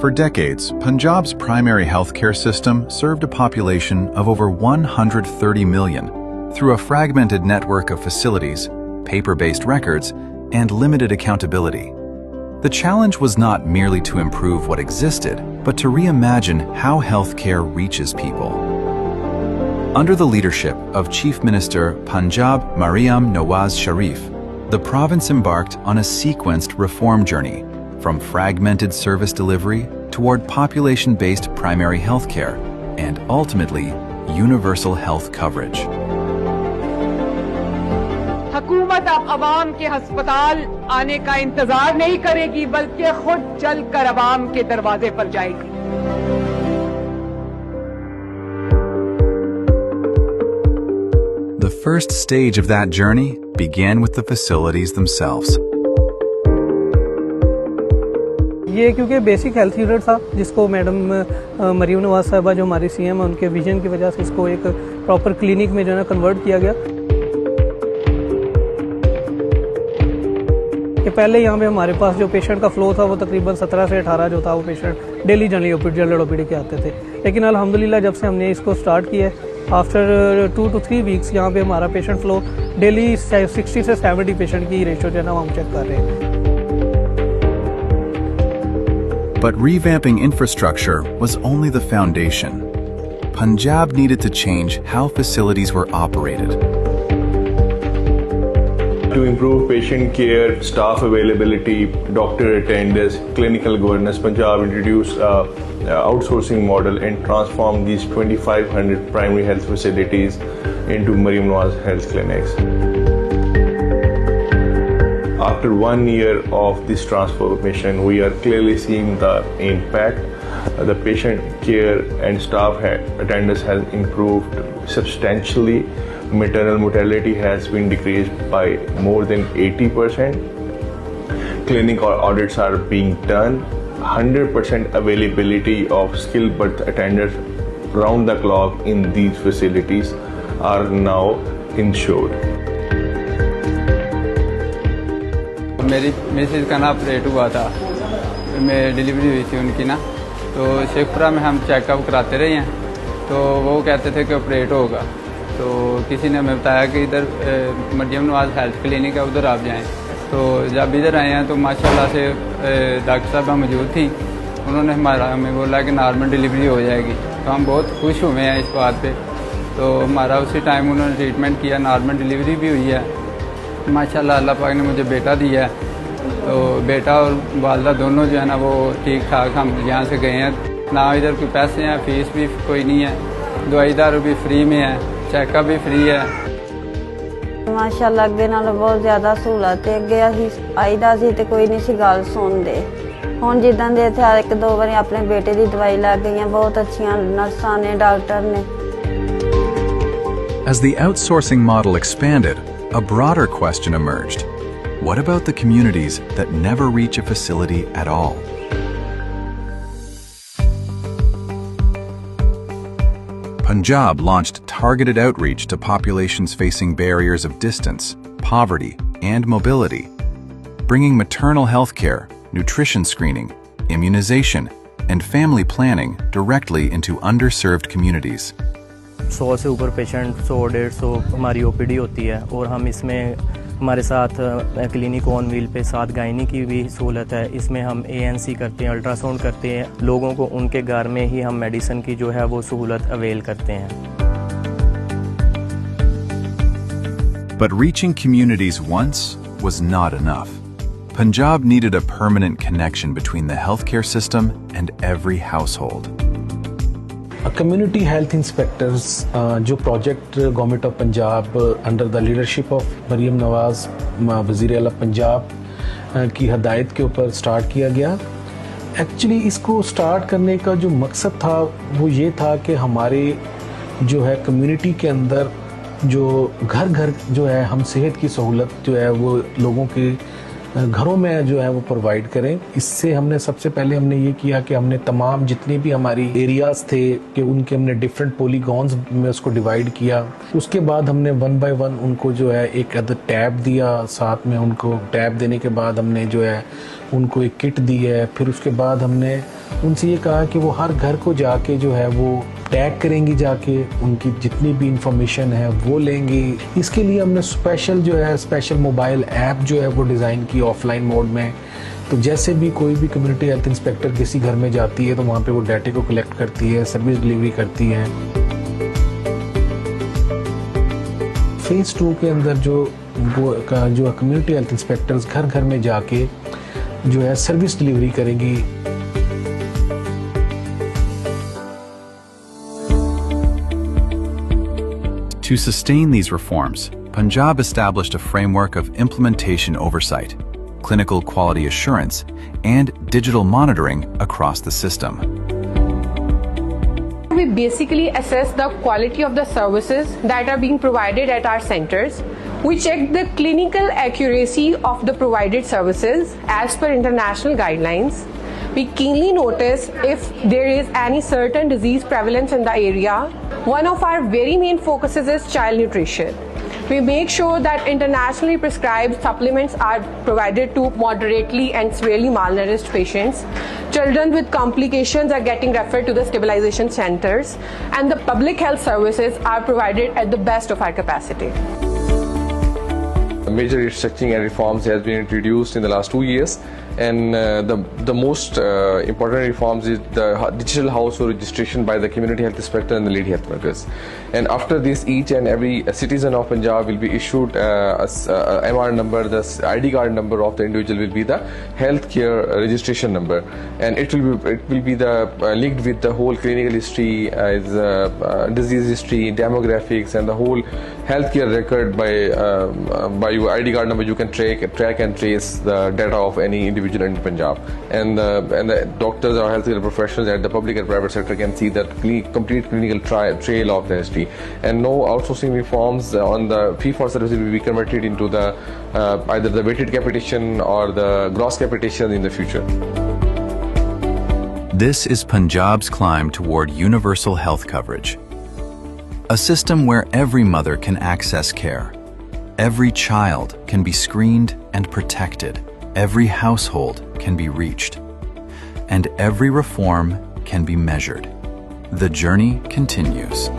For decades, Punjab's primary healthcare system served a population of over 130 million through a fragmented network of facilities, paper-based records, and limited accountability. The challenge was not merely to improve what existed, but to reimagine how healthcare reaches people. Under the leadership of Chief Minister Punjab Maryam Nawaz Sharif, the province embarked on a sequenced reform journey from fragmented service delivery toward population-based primary healthcare and ultimately universal health coverage. हुकूमत अब अवाम के अस्पताल आने का इंतजार नहीं करेगी बल्कि खुद चलकर अवाम के दरवाजे पर जाएगी। The first stage of that journey began with the facilities themselves. ये क्योंकि बेसिक हेल्थ यूनिट था जिसको मैडम मरीम नवाज साहिबा जो हमारी सीएम है उनके विजन की वजह से इसको एक प्रॉपर क्लिनिक में जो है ना कन्वर्ट किया गया कि पहले यहाँ पे हमारे पास जो पेशेंट का फ्लो था वो तकरीबन 17 से 18 जो था वो पेशेंट डेली जनरल ओपीडी के आते थे। लेकिन अल्हम्दुलिल्लाह जब से हमने इसको स्टार्ट किया आफ्टर 2 to 3 वीक्स यहाँ पे हमारा पेशेंट फ्लो डेली 60 से 70 पेशेंट की रेशियो जो है ना हम चेक कर रहे हैं। But revamping infrastructure was only the foundation. Punjab needed to change how facilities were operated. To improve patient care, staff availability, doctor attendance, clinical governance, Punjab introduced outsourcing model and transformed these 2,500 primary health facilities into Mariam Nawaz health clinics. After 1 year of this transformation, we are clearly seeing the impact. The patient care and staff attendance has improved substantially. Maternal mortality has been decreased by more than 80%. Clinical audits are being done. 100% availability of skilled birth attendants round the clock in these facilities are now ensured. मेरी Mrs का ना operate हुआ था, मैं delivery हुई थी उनकी ना, तो शेखपुरा में हम चेकअप कराते रहे हैं, तो वो कहते थे कि ऑपरेट होगा। तो किसी ने हमें बताया कि इधर मरियम नवाज हेल्थ क्लिनिक है, उधर आप जाएं। तो जब इधर आए हैं तो माशाल्लाह से डॉक्टर साहबा मौजूद थी, उन्होंने हमें बोला कि नॉर्मल डिलीवरी हो जाएगी। तो हम बहुत खुश हुए हैं इस बात पे। तो हमारा उसी टाइम उन्होंने ट्रीटमेंट किया, नॉर्मल डिलीवरी भी हुई है। माशाल्लाह अल्लाह पाक ने मुझे बेटा दिया है, तो बेटा और वालदा दोनों जो है ना वो ठीक ठाक हम यहाँ से गए हैं। ना इधर कोई पैसे हैं, फीस भी कोई नहीं है, दवाई दारू भी फ्री में है, चेकअप भी फ्री है। माशाल्लाह अगे नालों बहुत ज़्यादा सहूलत है। अगे असीं आईदा सी ते कोई नहीं सी गल सुनदे, हुण जिद्दां दे इत्थे 1-2 वारी अपने बेटे दी दवाई लग गई हैं, बहुत अच्छियां नर्सां ने, डॉक्टर ने। As the outsourcing model expanded, a broader question emerged. What about the communities that never reach a facility at all? Punjab launched targeted outreach to populations facing barriers of distance, poverty, and mobility, bringing maternal health care, nutrition screening, immunization, and family planning directly into underserved communities. 100 से ऊपर patient 100-150 हमारी OPD होती है और हम इसमें हमारे साथ क्लिनिक ऑन व्हील पे साथ गायनी की भी सहूलत है। इसमें हम ANC करते हैं, अल्ट्रासाउंड करते हैं, लोगों को उनके घर में ही हम मेडिसिन की जो है वो सहूलत अवेल करते हैं। But reaching communities once was not enough. Punjab needed a permanent connection between the healthcare system and every household. Community health inspectors जो project government of Punjab under the leadership of Maryam Nawaz वज़ीर आला पंजाब की हदायत के ऊपर स्टार्ट किया गया। एक्चुअली इसको स्टार्ट करने का जो मकसद था वो ये था कि हमारे जो है कम्युनिटी के अंदर जो घर घर जो है हम सेहत की सहूलत जो है वो लोगों के घरों में जो है वो प्रोवाइड करें। इससे हमने सबसे पहले हमने ये किया कि हमने तमाम जितने भी हमारी एरियाज़ थे कि उनके हमने डिफरेंट पॉलीगॉन्स में उसको डिवाइड किया। उसके बाद हमने 1 by 1 उनको जो है एक अदर टैब दिया, साथ में उनको टैब देने के बाद हमने जो है उनको एक किट दी है। फिर उसके बाद हमने उनसे ये कहा कि वो हर घर को जाके जो है वो टैग करेंगी, जाके उनकी जितनी भी इंफॉर्मेशन है वो लेंगी। इसके लिए हमने स्पेशल मोबाइल ऐप जो है वो डिज़ाइन की ऑफलाइन मोड में। तो जैसे भी कोई भी कम्युनिटी हेल्थ इंस्पेक्टर किसी घर में जाती है तो वहाँ पे वो डाटे को कलेक्ट करती है, सर्विस डिलीवरी करती है। फेज़ 2 के अंदर जो कम्युनिटी हेल्थ इंस्पेक्टर्स घर घर में जाके जो है सर्विस डिलीवरी करेंगी। To sustain these reforms, Punjab established a framework of implementation oversight, clinical quality assurance, and digital monitoring across the system. We basically assess the quality of the services that are being provided at our centers. We check the clinical accuracy of the provided services as per international guidelines. We keenly notice if there is any certain disease prevalence in the area. One of our very main focuses is child nutrition. We make sure that internationally prescribed supplements are provided to moderately and severely malnourished patients. Children with complications are getting referred to the stabilization centers, and the public health services are provided at the best of our capacity. Major restructuring and reforms has been introduced in the last 2 years, and the most important reforms is the digital household registration by the community health inspector and the lead health workers. And after this, each and every citizen of Punjab will be issued a MR number. The ID card number of the individual will be the healthcare registration number, and it will be the linked with the whole clinical history, disease history, demographics, and the whole healthcare record. By your ID card number, you can track and trace the data of any individual in Punjab, and the doctors or healthcare professionals at the public and private sector can see that complete clinical trail of the history. And no outsourcing reforms on the fee for service will be converted into the either the weighted capitation or the gross capitation in the future. This is Punjab's climb toward universal health coverage. A system where every mother can access care. Every child can be screened and protected. Every household can be reached. And every reform can be measured. The journey continues.